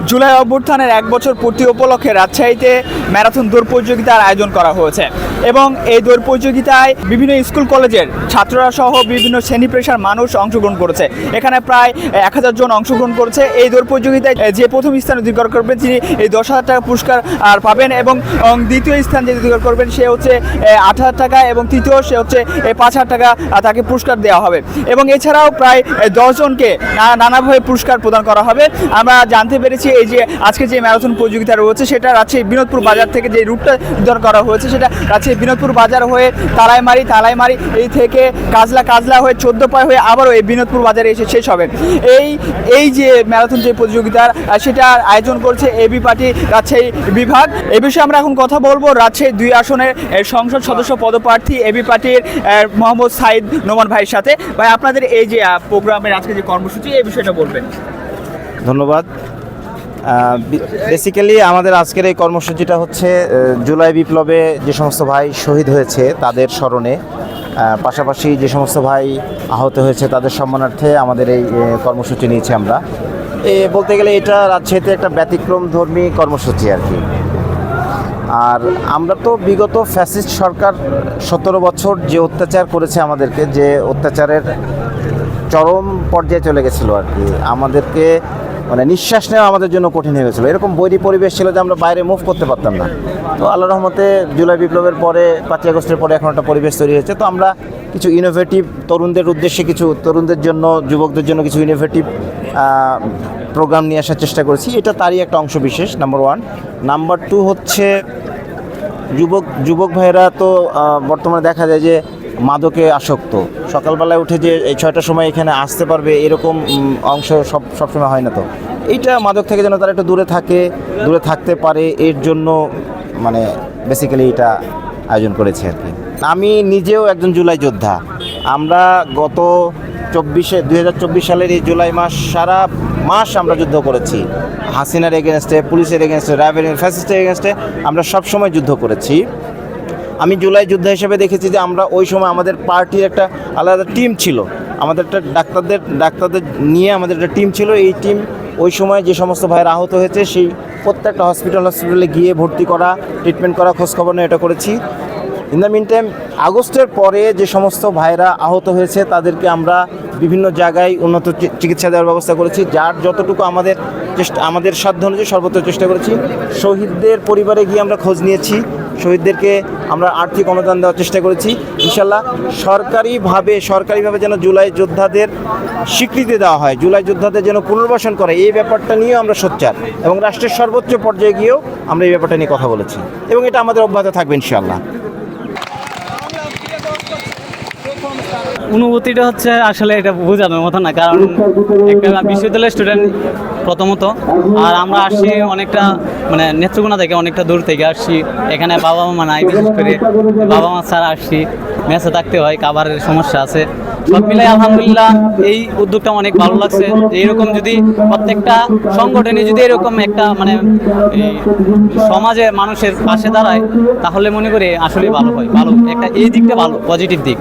জুলাই অভ্যুত্থানের 1 বছর পূর্তি উপলক্ষে রাজশাহীতে ম্যারাথন দৌড় প্রতিযোগিতার আয়োজন করা হয়েছে এবং এই দৌড় প্রতিযোগিতায় বিভিন্ন স্কুল কলেজের ছাত্ররা সহ বিভিন্ন শ্রেণী পেশার মানুষ অংশগ্রহণ করেছে। এখানে প্রায় 1000 জন অংশগ্রহণ করেছে। এই দৌড় প্রতিযোগিতায় যে প্রথম স্থান অধিকার করবেন তিনি এই 10,000 টাকা পুরস্কার পাবেন এবং দ্বিতীয় স্থান যে অধিকার করবেন সে হচ্ছে 8,000 টাকা এবং তৃতীয় সে হচ্ছে 5,000 টাকা তাকে পুরস্কার দেওয়া হবে এবং এছাড়াও প্রায় 10 জনকে নানাভাবে পুরস্কার প্রদান করা হবে। আমরা জানতে পেরেছি এই যে আজকে যে ম্যারাথন প্রতিযোগিতা রয়েছে সেটা রাজশাহী বিনোদপুর বাজার থেকে যে রুটটা নির্ধারণ করা হয়েছে সেটা রাজশাহী বিনোদপুর বাজার হয়ে তালাইমারি এই থেকে কাজলা হয়ে 14 পায় হয়ে আবারও এই বিনোদপুর বাজারে এসে শেষ হবে। এই যে ম্যারাথন যে প্রতিযোগিতার সেটার আয়োজন করছে এবি পার্টি রাজশাহী বিভাগ। এই বিষয়ে আমরা এখন কথা বলবো রাজশাহী 2 আসনের সংসদ সদস্য পদপ্রার্থী এবি পার্টির মোহাম্মদ সাইদ নোমান ভাইয়ের সাথে। ভাই, আপনাদের এই যে প্রোগ্রামের আজকে যে কর্মসূচি এই বিষয়টা বলবেন। ধন্যবাদ। বেসিক্যালি আমাদের আজকের এই কর্মসূচিটা হচ্ছে জুলাই বিপ্লবে যে সমস্ত ভাই শহীদ হয়েছে তাদের স্মরণে, পাশাপাশি যে সমস্ত ভাই আহত হয়েছে তাদের সম্মানার্থে আমাদের এই কর্মসূচি নিয়েছি আমরা। বলতে গেলে এটা রাজশাহীতে একটা ব্যতিক্রমধর্মী কর্মসূচি আর কি। আর আমরা তো বিগত ফ্যাসিস্ট সরকার 17 বছর যে অত্যাচার করেছে আমাদেরকে, যে অত্যাচারের চরম পর্যায়ে চলে গেছিলো আর কি, আমাদেরকে মানে নিঃশ্বাস নেওয়া আমাদের জন্য কঠিন হয়ে গেছিলো। এরকম বৈরী পরিবেশ ছিল যে আমরা বাইরে মুভ করতে পারতাম না। তো আল্লাহর রহমতে জুলাই বিপ্লবের পরে 5ই আগস্টের পরে এখন একটা পরিবেশ তৈরি হয়েছে। তো আমরা কিছু ইনোভেটিভ তরুণদের উদ্দেশ্যে, কিছু তরুণদের জন্য, যুবকদের জন্য কিছু ইনোভেটিভ প্রোগ্রাম নিয়ে আসার চেষ্টা করেছি। এটা তারই একটা অংশ বিশেষ, নাম্বার 1। নাম্বার 2 হচ্ছে যুবক ভাইয়েরা তো বর্তমানে দেখা যায় যে মাদকে আসক্ত। সকালবেলায় উঠে যে এই 6টার সময় এখানে আসতে পারবে এরকম অংশ সবসময় হয় না। তো এইটা মাদক থেকে যেন তারা একটু দূরে থাকতে পারে, এর জন্য মানে বেসিক্যালি এটা আয়োজন করেছে আর কি। আমি নিজেও একজন জুলাই যোদ্ধা। আমরা গত 2024 সালের এই জুলাই মাস সারা মাস আমরা যুদ্ধ করেছি। হাসিনার এগেনস্টে, পুলিশের এগেনস্টে, র্যাবের ফ্যাসিস্টের এগেনস্টে আমরা সবসময় যুদ্ধ করেছি। আমি জুলাই যোদ্ধা হিসেবে দেখেছি যে আমরা ওই সময় আমাদের পার্টির একটা আলাদা টিম ছিল, আমাদের একটা ডাক্তারদের নিয়ে আমাদের একটা টিম ছিল। এই টিম ওই সময় যে সমস্ত ভাইয়ের আহত হয়েছে সেই প্রত্যেকটা হসপিটালে গিয়ে ভর্তি করা, ট্রিটমেন্ট করা, খোঁজখবর নিয়ে এটা করেছি। ইন দ্য মিন টাইম আগস্টের পরে যে সমস্ত ভাইরা আহত হয়েছে তাদেরকে আমরা বিভিন্ন জায়গায় উন্নত চিকিৎসা দেওয়ার ব্যবস্থা করেছি, যার যতটুকু আমাদের সাধ্য অনুযায়ী সর্বোচ্চ চেষ্টা করেছি। শহীদদের পরিবারে গিয়ে আমরা খোঁজ নিয়েছি, শহীদদেরকে আমরা আর্থিক অনুদান দেওয়ার চেষ্টা করেছি। ইনশাল্লাহ সরকারিভাবে যেন জুলাই যোদ্ধাদের স্বীকৃতি দেওয়া হয়, জুলাই যোদ্ধাদের যেন পুনর্বাসন করে, এই ব্যাপারটা নিয়েও আমরা সোচ্চার এবং রাষ্ট্রের সর্বোচ্চ পর্যায়ে গিয়েও আমরা এই ব্যাপারটা নিয়ে কথা বলেছি এবং এটা আমাদের অব্যাহত থাকবে ইনশাল্লাহ। অনুভূতিটা হচ্ছে আসলে এটা বোঝানোর মতো না, কারণ একটা বিশ্ববিদ্যালয়ের স্টুডেন্ট প্রথমত, আর আমরা আসছি অনেকটা মানে নেত্রকোনা থেকে অনেকটা দূর থেকে আসছি। এখানে বাবা মা নাই, বিশেষ করে বাবা মা ছাড়া আসছি, মেসে থাকতে হয়, খাবারের সমস্যা আছে। সব মিলাই আলহামদুলিল্লাহ এই উদ্যোগটা অনেক ভালো লাগছে। এরকম যদি প্রত্যেকটা সংগঠনে যদি এরকম একটা মানে এই সমাজে মানুষের পাশে দাঁড়ায় তাহলে মনে করি আসলে ভালো হয়, ভালো একটা এই দিকটা ভালো, পজিটিভ দিক।